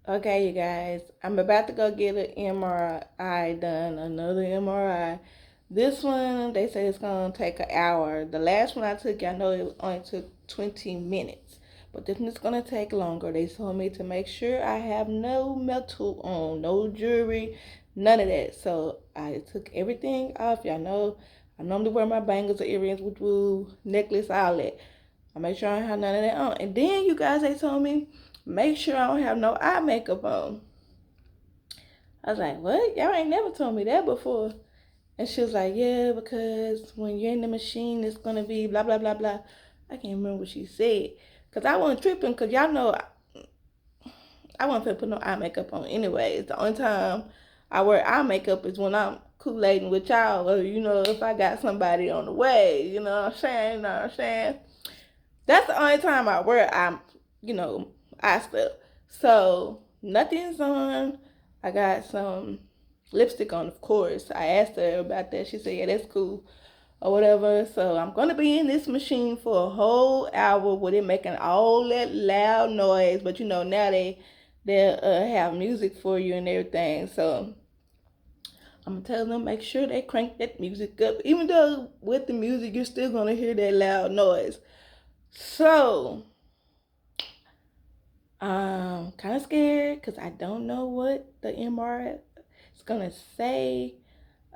Okay, you guys, I'm about to go get an MRI done, another MRI. This one, they say it's going to take an hour. The last one I took, I know it only took 20 minutes. But this one's going to take longer. They told me to make sure I have no metal on, no jewelry, none of that. So I took everything off. Y'all know I normally wear my bangles or earrings, with necklace, all that. I make sure I don't have none of that on. And then you guys, they told me, make sure I don't have no eye makeup on. I was like, what? Y'all ain't never told me that before. And she was like, yeah, because when you're in the machine, it's going to be blah, blah, blah, blah. I can't remember what she said. Because I wasn't tripping, because y'all know I wasn't finna put no eye makeup on anyways. The only time I wear eye makeup is when I'm Kool-Aiding with y'all, or, if I got somebody on the way, you know what I'm saying? You know what I'm saying? That's the only time I wear eye stuff. So nothing's on. I got some lipstick on, of course. I asked her about that. She said, yeah, that's cool or whatever. So I'm going to be in this machine for a whole hour with it making all that loud noise. But now they have music for you and everything. So I'm going to tell them, make sure they crank that music up. Even though with the music, you're still going to hear that loud noise. So I'm kind of scared because I don't know what the MRI is going to say.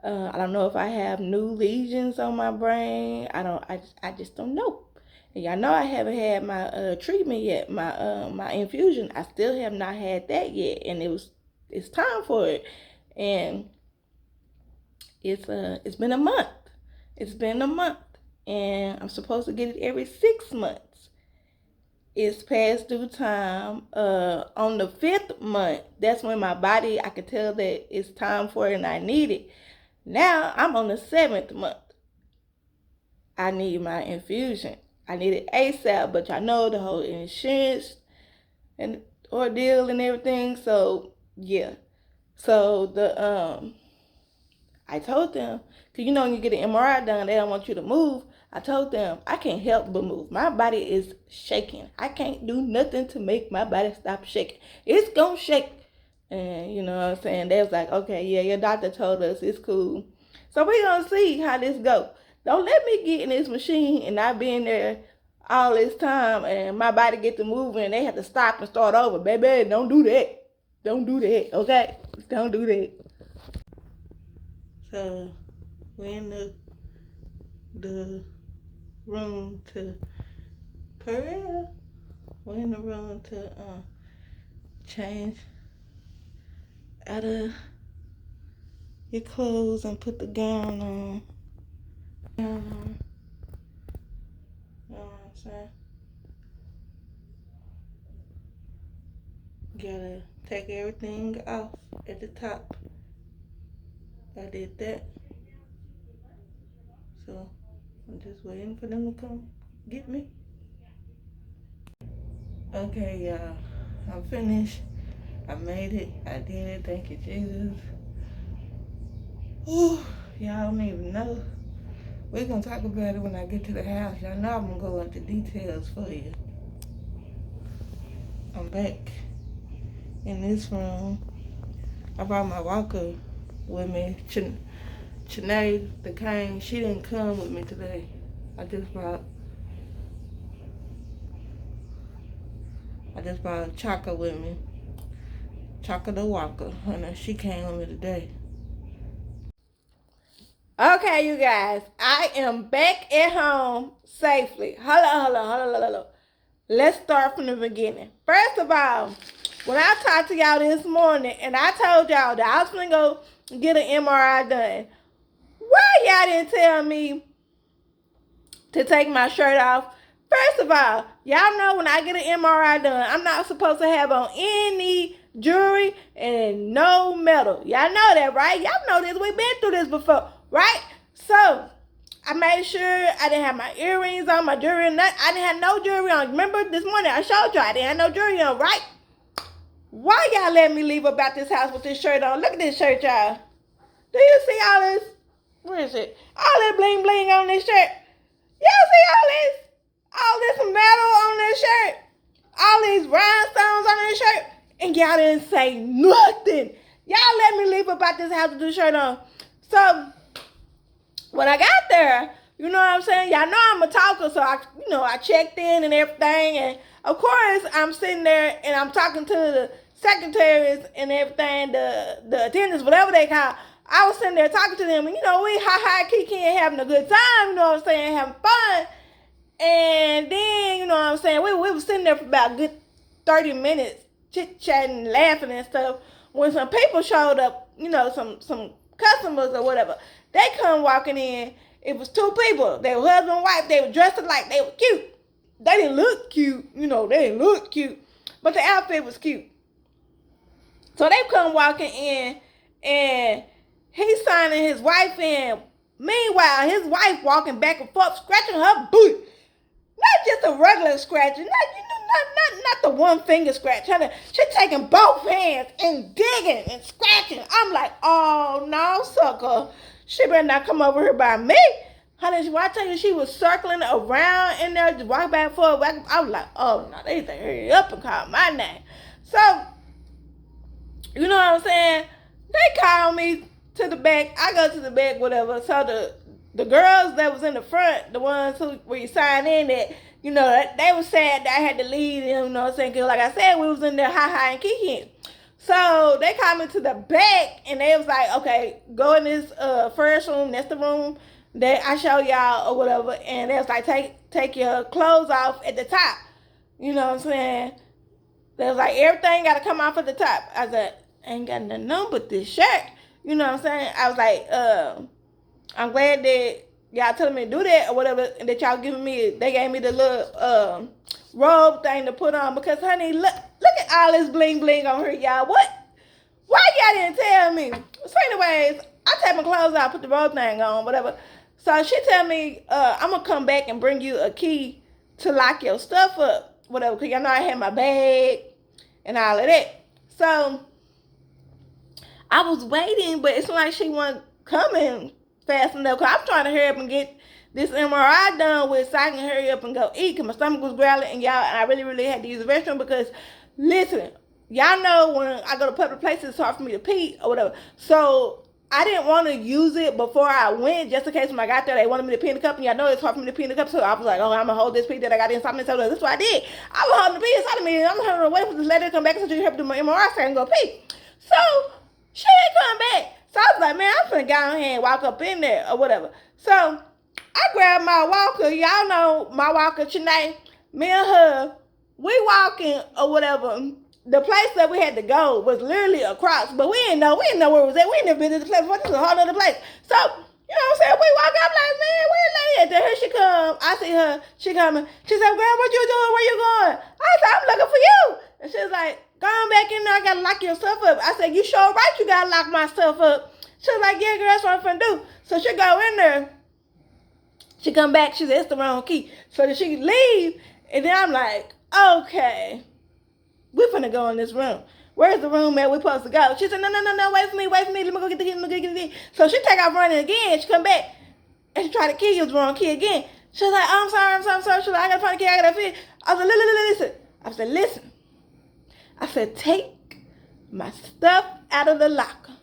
I don't know if I have new lesions on my brain. I just don't know. And y'all know I haven't had my treatment yet, my infusion. I still have not had that yet, and it's time for it. And it's been a month. It's been a month, and I'm supposed to get it every 6 months. It's past due time. On the 5th month, that's when my body, I could tell that it's time for it and I need it. Now I'm on the 7th month. I need my infusion. I need it ASAP, but y'all know the whole insurance and ordeal and everything. So yeah. So I told them, cause when you get an MRI done, they don't want you to move. I told them I can't help but move. My body is shaking. I can't do nothing to make my body stop shaking. It's gonna shake. And you know what I'm saying? They was like, okay, yeah, your doctor told us it's cool. So we gonna see how this go. Don't let me get in this machine and I be in there all this time and my body get to moving and they have to stop and start over. Baby, don't do that. Don't do that, okay? Don't do that. So we're in the room to Perea. We're in the room to change out of your clothes and put the gown on. You know what I'm saying? Gotta take everything off at the top. I did that. So I'm just waiting for them to come get me. Okay, y'all. I'm finished. I made it. I did it. Thank you, Jesus. Ooh, y'all don't even know. We're gonna talk about it when I get to the house. Y'all know I'm gonna go into details for you. I'm back in this room. I brought my walker with me. Chanae, the cane, she didn't come with me today. I just brought Chaka with me. Chaka the walker. Honey, she came with me today. Okay, you guys, I am back at home safely. Hold on. Let's start from the beginning. First of all, when I talked to y'all this morning and I told y'all that I was gonna go get an MRI done, why y'all didn't tell me to take my shirt off? First of all, y'all know when I get an MRI done, I'm not supposed to have on any jewelry and no metal. Y'all know that, right? Y'all know this. We've been through this before, right? So I made sure I didn't have my earrings on, my jewelry, and I didn't have no jewelry on. Remember this morning I showed y'all I didn't have no jewelry on, right? Why y'all let me leave about this house with this shirt on? Look at this shirt, y'all. Do you see all this? Where is it? All this bling bling on this shirt. Y'all see all this? All this metal on this shirt. All these rhinestones on this shirt. and y'all didn't say nothing. Y'all let me leave about this house with this shirt on. So when I got there, you know what I'm saying? Y'all know I'm a talker, so I checked in and everything, and of course I'm sitting there and I'm talking to the secretaries and everything, the attendants, whatever they call. I was sitting there talking to them, and we kiki and having a good time, you know what I'm saying, having fun. And then, you know what I'm saying, we were sitting there for about a good 30 minutes, chit-chatting, laughing and stuff. When some people showed up, some customers or whatever, they come walking in. It was two people. They were husband and wife. They were dressed alike. They were cute. They didn't look cute. They didn't look cute. But the outfit was cute. So they come walking in, and he's signing his wife in. Meanwhile, his wife walking back and forth, scratching her boot. Not just a regular scratching, not the one finger scratch. She taking both hands and digging and scratching. I'm like, oh no, sucker. She better not come over here by me. Honey, when I tell you she was circling around in there, just walking back and forth. I was like, oh no, they need to hurry up and call my name. So, you know what I'm saying? They call me to the back. I go to the back, whatever. So the girls that was in the front, the ones where you sign in, that they were sad that I had to leave them. You know what I'm saying? Because like I said, we was in there and kicking. So they called me to the back, and they was like, okay, go in this first room. That's the room that I show y'all or whatever. And they was like, take your clothes off at the top. You know what I'm saying? They was like, everything got to come off at the top. I said, I ain't got nothing on but this shirt. You know what I'm saying? I was like, I'm glad that y'all telling me to do that or whatever, and that y'all giving me, they gave me the little robe thing to put on, because honey, look at all this bling bling on her, y'all. Why y'all didn't tell me? So anyways, I take my clothes off, put the robe thing on, whatever. So she tell me, I'm gonna come back and bring you a key to lock your stuff up, whatever, because y'all know I had my bag and all of that. So I was waiting, but it's like she wasn't coming fast enough, because I'm trying to hurry up and get this MRI done with, so I can hurry up and go eat, because my stomach was growling, and I really, really had to use the restroom, because, listen, y'all know when I go to public places, it's hard for me to pee or whatever. So I didn't want to use it before I went, just in case when I got there, they wanted me to pee in the cup, and y'all know it's hard for me to pee in the cup, so I was like, oh, I'm going to hold this pee that I got inside me, so that's what I did. I was holding the pee inside of me, and I'm going to wait for this lady to come back, so she can help do my MRI, so I can go pee. So she ain't come back. So I was like, man, I'm finna go ahead and walk up in there or whatever. So I grabbed my walker. Y'all know my walker, Chanae. Me and her, we walking or whatever. The place that we had to go was literally across, but we didn't know where it was at. We ain't never been to the place before. This was a whole other place. So, you know what I'm saying? We walk up like, man, where the lady at? Then here she come. I see her. She coming. She said, girl, what you doing? Where you going? I said, I'm looking for you. And she was like, go on back in there. I got to lock your stuff up. I said, you sure right you got to lock my stuff up. She was like, yeah, girl, that's what I'm finna do. So she go in there. She come back. She said, it's the wrong key. So then she leave. And then I'm like, okay, we finna go in this room. Where's the room that we supposed to go? She said, no, wait for me. Let me go get the key, So she take off running again. She come back. And she tried to key. It was the wrong key again. She was like, oh, I'm sorry. She was like, I gotta find the key. I gotta fit. I was like, listen. I said, take my stuff out of the locker.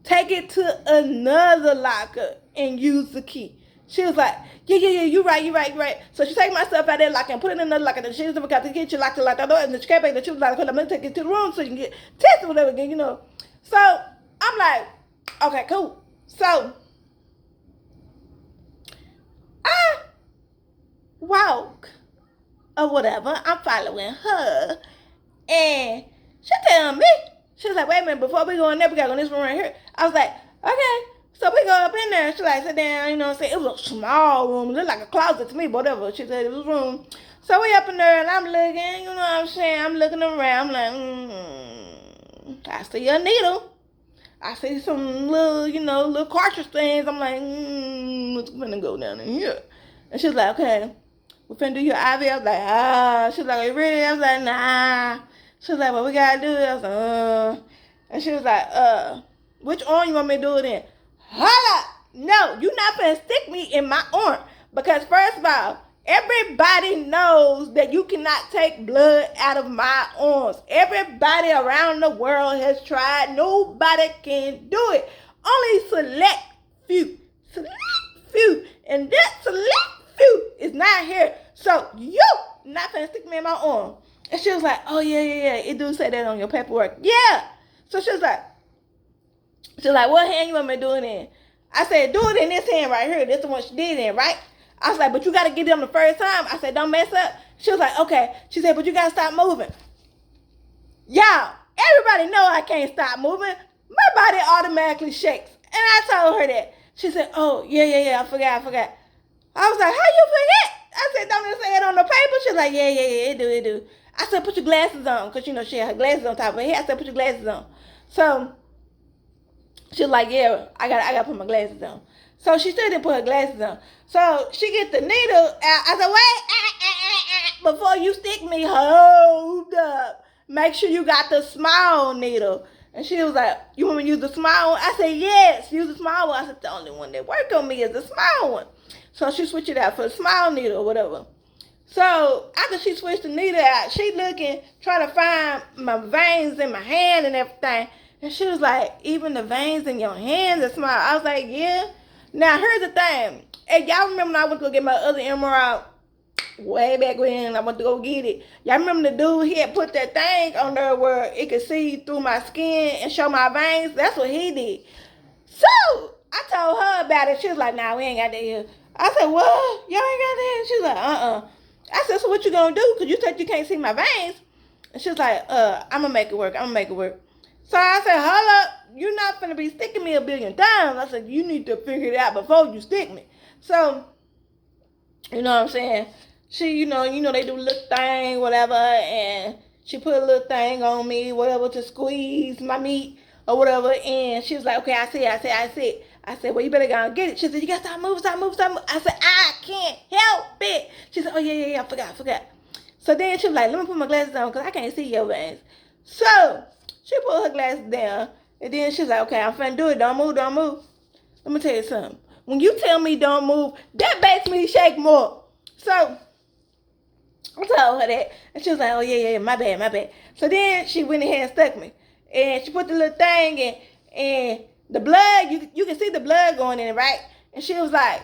Take it to another locker and use the key. She was like, yeah, you're right. So she take my stuff out of that locker and put it in another locker. And she was got to get you locked the door. And then she came back and she was like, I'm going to take it to the room so you can get tested or whatever again, So I'm like, okay, cool. So I walk or whatever. I'm following her. And she telling me, she was like, wait a minute, before we go in there, we got to go in this room right here. I was like, okay. So we go up in there. She like, sit down, you know what I'm saying? It was a small room. It looked like a closet to me, but whatever. She said it was a room. So we up in there, and I'm looking, you know what I'm saying? I'm looking around. I'm like, I see a needle. I see some little cartridge things. I'm like, what's gonna go down in here? And she's like, okay, we finna do your IV. I was like, She's like, really? I was like, nah. She was like, what we gotta do? I was like, And she was like, which arm you want me to do it in? Hold up. No, you're not gonna stick me in my arm. Because first of all, Everybody knows that you cannot take blood out of my arms. Everybody around the world has tried. Nobody can do it. Only select few. Select few. And that select few is not here. So you not finna stick me in my arm. And she was like, oh, yeah. It do say that on your paperwork. Yeah. So she was like, what hand you want me to do it in? I said, do it in this hand right here. This is the one she did in, right? I was like, but you got to get it on the first time. I said, don't mess up. She was like, okay. She said, but you got to stop moving. Y'all, everybody know I can't stop moving. My body automatically shakes. And I told her that. She said, oh, yeah, I forgot. I was like, how you forget? I said, don't it say it on the paper? She was like, yeah, it do. I said, put your glasses on. Because, she had her glasses on top of her head. I said, put your glasses on. So she was like, yeah, I got to put my glasses on. So she still didn't put her glasses on. So she gets the needle out. I said, wait, before you stick me, hold up. Make sure you got the small needle. And she was like, you want me to use the small one? I said, yes, use the small one. I said, the only one that work on me is the small one. So she switched it out for the small needle or whatever. So after she switched the needle out, she looking, trying to find my veins in my hand and everything. And she was like, even the veins in your hands are small. I was like, yeah. Now, here's the thing. And y'all remember when I went to go get my other MRI way back when I went to go get it? Y'all remember the dude, he had put that thing on there where it could see through my skin and show my veins? That's what he did. So, I told her about it. She was like, nah, we ain't got that here. I said, what? Y'all ain't got that? She was like, I said, so what you gonna do? Because you said you can't see my veins. And she was like, I'm gonna make it work. So I said, hold up. You're not finna be sticking me a billion times. I said, you need to figure it out before you stick me. So, you know what I'm saying? She, they do a little thing, whatever, and she put a little thing on me, whatever, to squeeze my meat or whatever, and she was like, okay, I see it. I said, well, you better go and get it. She said, you gotta stop moving. I said, I can't help it. She said, oh, yeah, I forgot. So then she was like, let me put my glasses on because I can't see your veins. So she put her glasses down, and then she's like, okay, I'm finna do it. Don't move. Let me tell you something. When you tell me don't move, that makes me shake more. So I told her that, and she was like, oh, yeah, my bad. So then she went ahead and stuck me, and she put the little thing in, and the blood, you can see the blood going in, right? And she was like,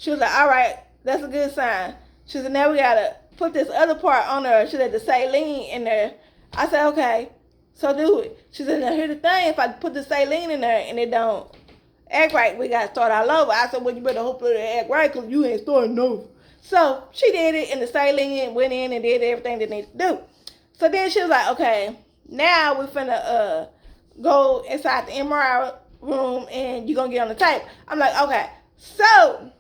all right, that's a good sign. She said, now we gotta put this other part on her. She said, the saline in there. I said, okay, so do it. She said, now here's the thing, if I put the saline in there and it don't act right, we gotta start all over. I said, well, you better hope it act right because you ain't starting over. So she did it, and the saline went in and did everything that needed to do. So then she was like, okay, now we're finna go inside the MRI room and you're gonna get on the tape. I'm like, okay, so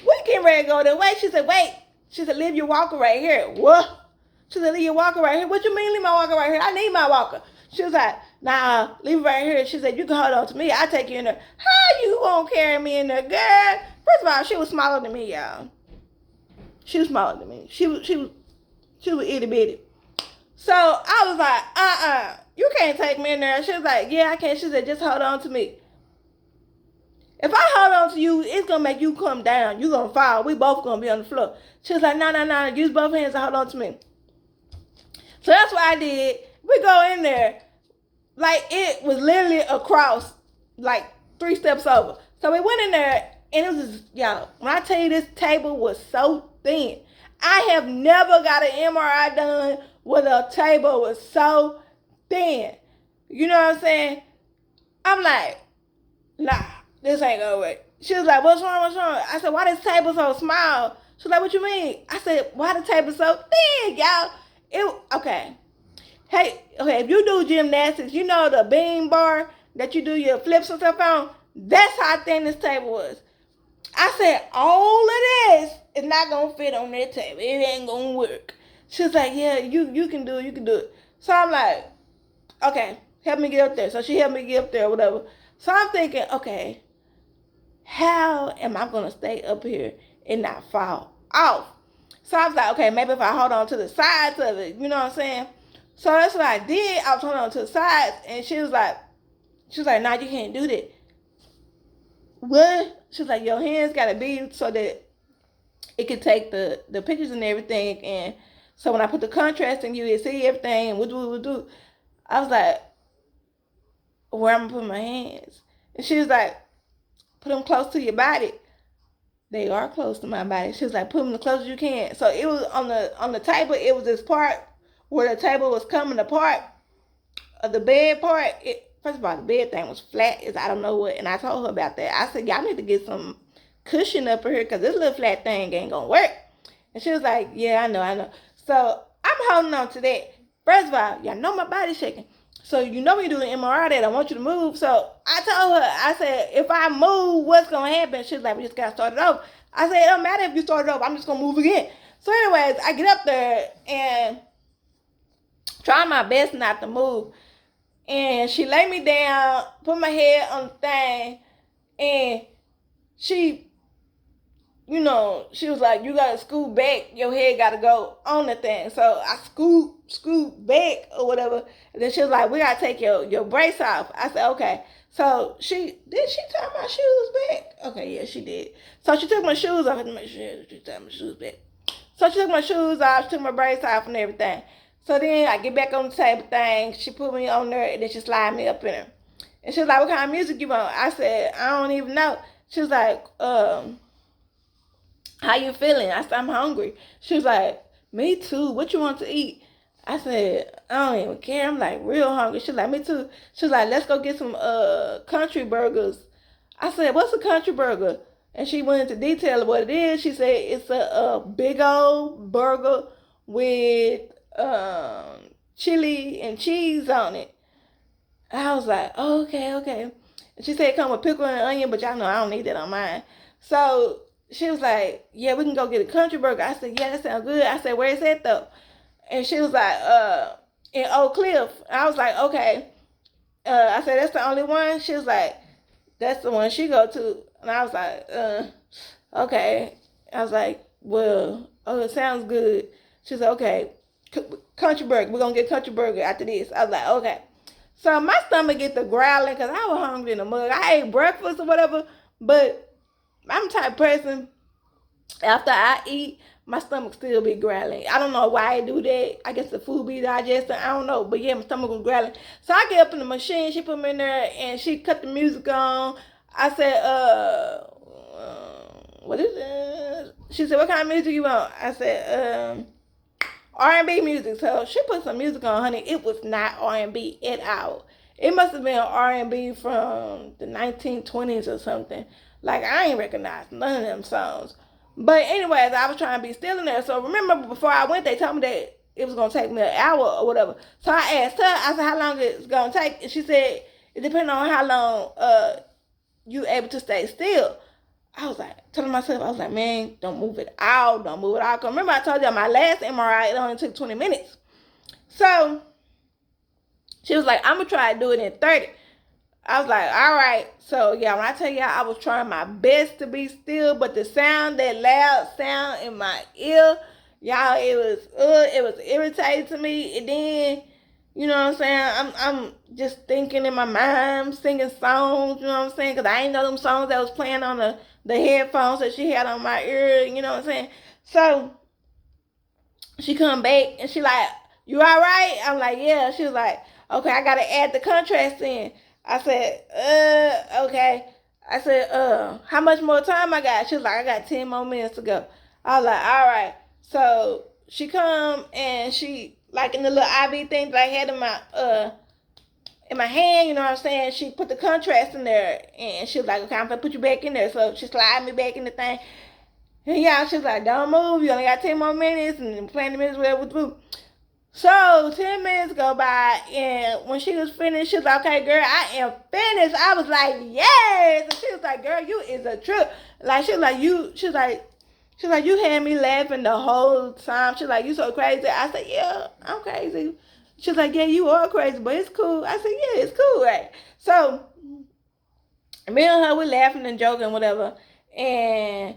we getting ready to go there. Wait, she said, wait. She said, leave your walker right here. What? She said, leave your walker right here. What you mean leave my walker right here? I need my walker. She was like, nah, leave it right here. She said, you can hold on to me. I'll take you in there. How you gonna carry me in there, girl? First of all, she was smaller than me, y'all. She was smaller than me. She was itty bitty. So I was like, you can't take me in there. She was like, yeah, I can. She said, just hold on to me. If I hold on to you, it's going to make you come down. You're going to fall. We both going to be on the floor. She was like, no. Use both hands and hold on to me. So that's what I did. We go in there. Like, it was literally across, like, 3 steps over. So we went in there, and it was just, y'all, when I tell you this table was so thin. I have never got an MRI done where the table was so thin. You know what I'm saying? I'm like, nah, this ain't gonna work. She was like, what's wrong? I said, why this table so small? She was like, what you mean? I said, why the table so thin, y'all? Okay, if you do gymnastics, you know the beam bar that you do your flips and stuff on? That's how thin this table was. I said, all of this is not going to fit on that table. It ain't going to work. She was like, yeah, you can do it. So I'm like, okay, help me get up there. So she helped me get up there or whatever. So I'm thinking, okay, how am I going to stay up here and not fall off? So I was like, okay, maybe if I hold on to the sides of it, you know what I'm saying? So that's what I did. I was holding on to the sides, and she was like, nah, you can't do that. What? She was like, your hands got to be so that it could take the pictures and everything. And so when I put the contrast in, you would see everything. And what do. I was like, where I'm gonna put my hands? And she was like, put them close to your body. They are close to my body. She was like, put them as close as you can. So it was on the table. It was this part where the table was coming apart of the bed part. First of all, the bed thing was flat as I don't know what. And I told her about that. I said, y'all need to get some cushion up here because this little flat thing ain't gonna work. And she was like, yeah, I know. So I'm holding on to that. First of all, y'all know my body's shaking. So you know when you do an MRI that I want you to move. So I told her, I said, if I move, what's gonna happen? She was like, we just gotta start it over. I said, it don't matter if you start it over, I'm just gonna move again. So anyways, I get up there and try my best not to move. And she laid me down, put my head on the thing, and she she was like, you gotta scoot back, your head gotta go on the thing. So I scoot back or whatever. And then she was like, we gotta take your brace off. I said, okay. So she tie my shoes back? Okay, yeah, she did. So she took my shoes off to make sure she tied my shoes back. So she took my shoes off, she took my brace off and everything. So then I get back on the table thing, she put me on there and then she slide me up in her. And she was like, what kind of music you want? I said, I don't even know. She was like, how you feeling? I said, I'm hungry. She was like, me too. What you want to eat? I said, I don't even care. I'm like real hungry. She was like, me too. She was like, let's go get some country burgers. I said, what's a country burger? And she went into detail of what it is. She said it's a big old burger with chili and cheese on it. I was like, oh, okay. And she said it come with pickle and onion, but y'all know I don't need that on mine. So she was like, yeah, we can go get a country burger. I said, yeah, that sounds good. I said, where is that though? And she was like, in Oak Cliff. I was like, okay. I said, that's the only one? She was like, that's the one she go to. And I was like, okay. I was like, well, it sounds good. She said, okay, country burger. We're going to get country burger after this. I was like, okay. So my stomach get to growling because I was hungry in the mug. I ate breakfast or whatever, but I'm the type of person, after I eat, my stomach still be growling. I don't know why I do that. I guess the food be digesting. I don't know. But yeah, my stomach was growling. So I get up in the machine. She put me in there and she cut the music on. I said, what is it? She said, what kind of music you want? I said, R&B music. So she put some music on, honey. It was not R&B at all. It must have been R&B from the 1920s or something. Like, I ain't recognize none of them songs. But anyways, I was trying to be still in there. So remember, before I went, they told me that it was going to take me an hour or whatever. So I asked her, I said, how long it's going to take? And she said, it depends on how long you able to stay still. I was like, telling myself, I was like, man, don't move it out. Cause remember I told you my last MRI, it only took 20 minutes. So she was like, I'm going to try to do it in 30. I was like, all right. So yeah, when I tell y'all, I was trying my best to be still, but the sound, that loud sound in my ear, y'all, it was irritating to me. And then, you know what I'm saying? I'm just thinking in my mind, singing songs, you know what I'm saying? Because I ain't know them songs that was playing on the headphones that she had on my ear, you know what I'm saying? So she come back and she like, you all right? I'm like, yeah. She was like, okay, I got to add the contrast in. I said, okay. I said, how much more time I got? She was like, I got 10 more minutes to go. I was like, all right. So she come and she, like in the little IV thing that I had in my hand, you know what I'm saying? She put the contrast in there and she was like, okay, I'm gonna put you back in there. So she slid me back in the thing. And yeah, she was like, don't move. You only got 10 more minutes and 20 minutes, whatever with food. So 10 minutes go by, and when she was finished, she was like, okay, girl, I am finished. I was like, yes. And she was like, girl, you is a trip. Like, she was like, you had me laughing the whole time. She was like, you so crazy. I said, yeah, I'm crazy. She was like, yeah, you are crazy, but it's cool. I said, yeah, it's cool, right? So me and her, we laughing and joking, whatever. And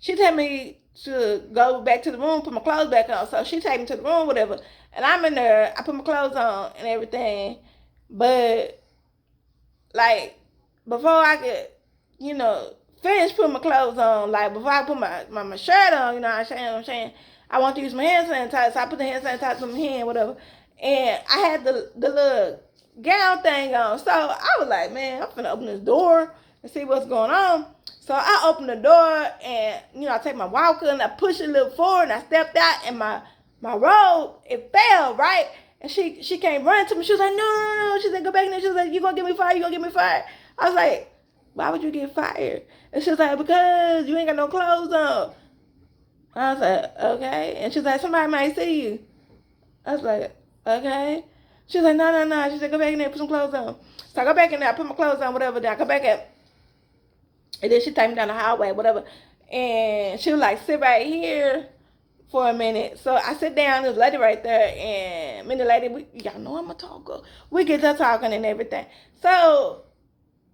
she told me to go back to the room, put my clothes back on. So she take me to the room, whatever. And I'm in there, I put my clothes on and everything. But, like, before I could, finish putting my clothes on. Like, before I put my shirt on, you know what I'm saying? I want to use my hand sanitizer, so I put the hand sanitizer on my hand, whatever. And I had the little gown thing on. So I was like, man, I'm finna open this door and see what's going on. So I opened the door and, I take my walker and I push it a little forward and I stepped out and my robe, it fell, right? And she came running to me. She was like, no. She said, go back in there. She was like, you gonna get me fired? You gonna get me fired? I was like, why would you get fired? And she was like, because you ain't got no clothes on. I was like, okay. And she was like, somebody might see you. I was like, okay. She was like, no. She said, go back in there, put some clothes on. So I go back in there, I put my clothes on, whatever. Then I go back up. And then she take me down the hallway, whatever. And she was like, sit right here for a minute. So I sit down, there's a lady right there, and me and the lady, y'all know I'm a talker. We get to talking and everything. So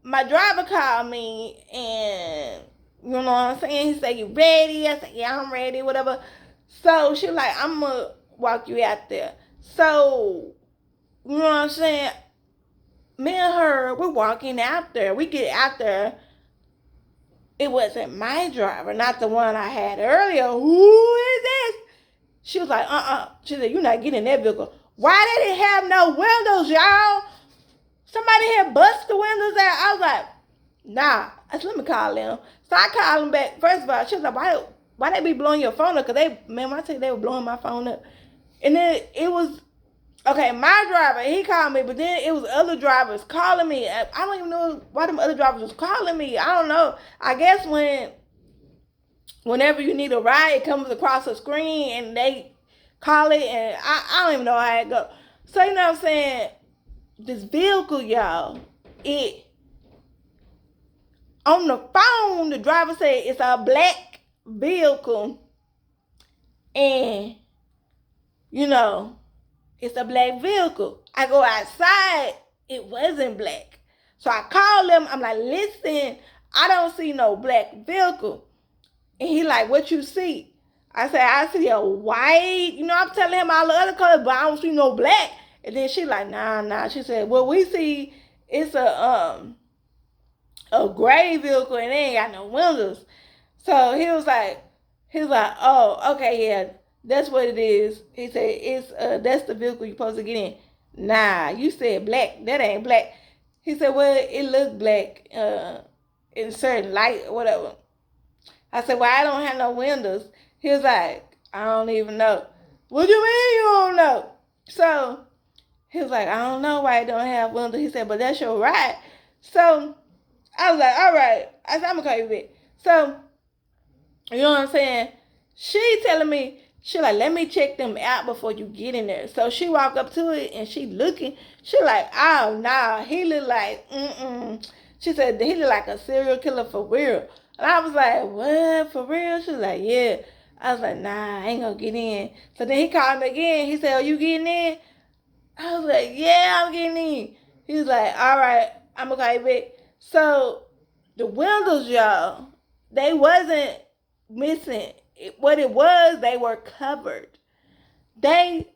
my driver called me, and you know what I'm saying? He said, you ready? I said, yeah, I'm ready, whatever. So she was like, I'm going to walk you out there. So, you know what I'm saying? Me and her, we're walking out there. We get out there. It wasn't my driver, not the one I had earlier. Who is this? She was like, She said, you're not getting in that vehicle. Why did it have no windows, y'all? Somebody had bust the windows out. I was like, nah. I said, let me call them. So I called them back. First of all, she was like, why they be blowing your phone up? Because when I tell you, they were blowing my phone up. And then it was, okay, my driver, he called me, but then it was other drivers calling me. I don't even know why them other drivers was calling me. I don't know. I guess whenever you need a ride, it comes across the screen and they call it, and I don't even know how it go. So, you know what I'm saying? This vehicle, y'all, on the phone, the driver said it's a black vehicle, and, it's a black vehicle. I go outside, it wasn't black. So I call them, I'm like, listen, I don't see no black vehicle. And he like, what you see? I said, I see a white, I'm telling him all the other colors, but I don't see no black. And then she like, nah. She said, well, we see it's a gray vehicle and they ain't got no windows. So he was like, oh, okay, yeah, that's what it is. He said, it's that's the vehicle you're supposed to get in. Nah, you said black. That ain't black. He said, well, it looked black in certain light or whatever. I said, well, I don't have no windows. He was like, I don't even know. What do you mean you don't know? So he was like, I don't know why it don't have windows. He said, but that's your ride. So I was like, all right. I said, I'm going to call you back. So, you know what I'm saying? She telling me, she like, let me check them out before you get in there. So she walk up to it and she looking. She like, oh, nah. He look like, She said, he look like a serial killer for real. And I was like, what, for real? She was like, yeah. I was like, nah, I ain't gonna get in. So then he called me again. He said, are you getting in? I was like, yeah, I'm getting in. He was like, all right, I'm gonna call you back. So the windows, y'all, they wasn't missing. What it was, they were covered. They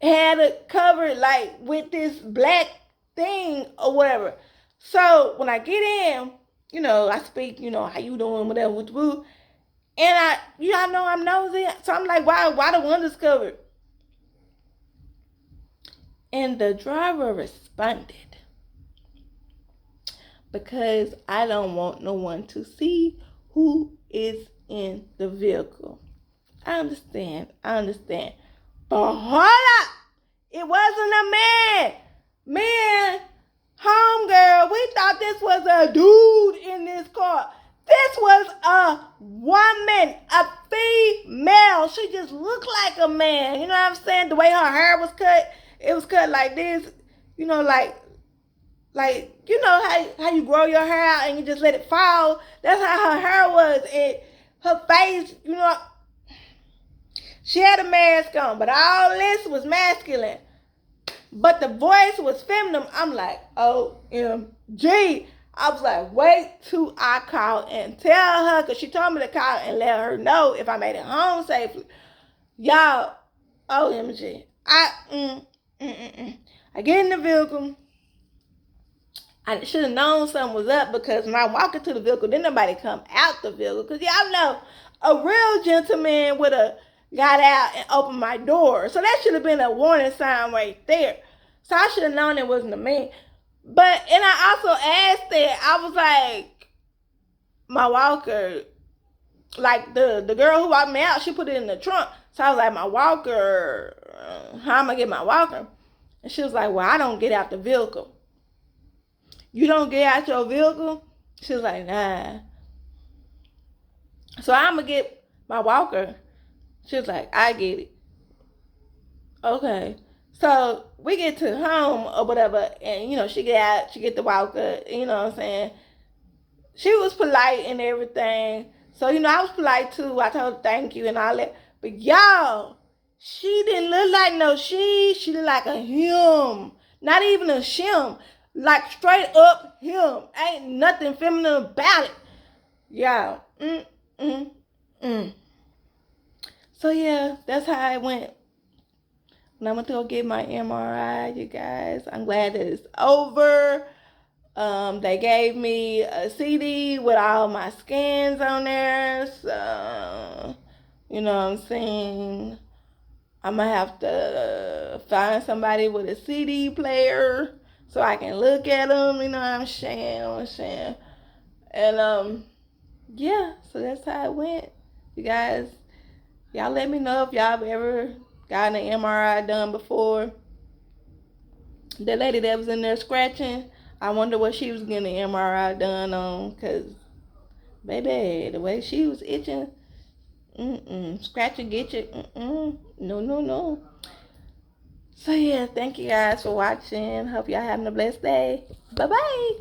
had it covered like with this black thing or whatever. So when I get in, I speak, how you doing, whatever, with the boo. And y'all know I'm nosy. So I'm like, why the windows covered? And the driver responded, because I don't want no one to see who is in the vehicle. I understand. But hold up. It wasn't a man. Man, homegirl, we thought this was a dude in this car. This was a woman, a female. She just looked like a man. You know what I'm saying? The way her hair was cut, it was cut like this. Like, how you grow your hair out and you just let it fall. That's how her hair was. And her face, she had a mask on, but all this was masculine. But the voice was feminine. I'm like, OMG. I was like, wait till I call and tell her, because she told me to call and let her know if I made it home safely. Y'all, OMG. I get in the vehicle. I should have known something was up because when I walk into the vehicle, then nobody come out the vehicle. Because y'all know, a real gentleman would have got out and opened my door. So that should have been a warning sign right there. So I should have known it wasn't a man. But, and I also asked that, I was like, my walker, like the girl who walked me out, she put it in the trunk. So I was like, my walker, how am I get my walker? And she was like, well, I don't get out the vehicle. You don't get out your vehicle? She was like, nah. So I'm going to get my walker. She was like, I get it. Okay. So we get to home or whatever, and, you know, she get out, she get the walker, you know what I'm saying? She was polite and everything. So, you know, I was polite too. I told her thank you and all that. But y'all, she didn't look like no she. She looked like a him. Not even a shim. Like straight up him. Ain't nothing feminine about it. Y'all. So yeah, that's how it went. When I went to go get my MRI, you guys, I'm glad that it's over. They gave me a CD with all my scans on there. So, you know what I'm saying? I'm going to have to find somebody with a CD player so I can look at them, you know what I'm saying? And, yeah, so that's how it went. You guys, y'all let me know if y'all have ever gotten an MRI done before. The lady that was in there scratching, I wonder what she was getting an MRI done on, because, baby, the way she was itching, scratching, get you, no. So, yeah, thank you guys for watching. Hope y'all having a blessed day. Bye-bye.